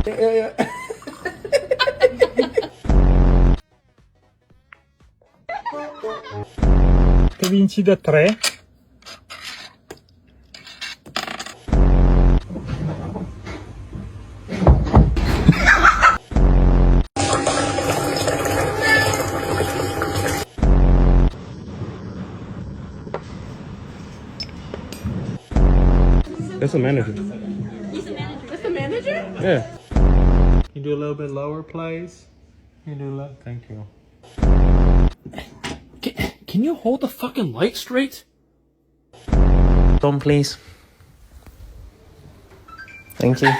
Che vinci da 3? That's the manager. He's the manager. That's the manager? Yeah. You do a little bit lower, please. You do low. Thank you. Can you hold the fucking light straight? Phone, please. Thank you.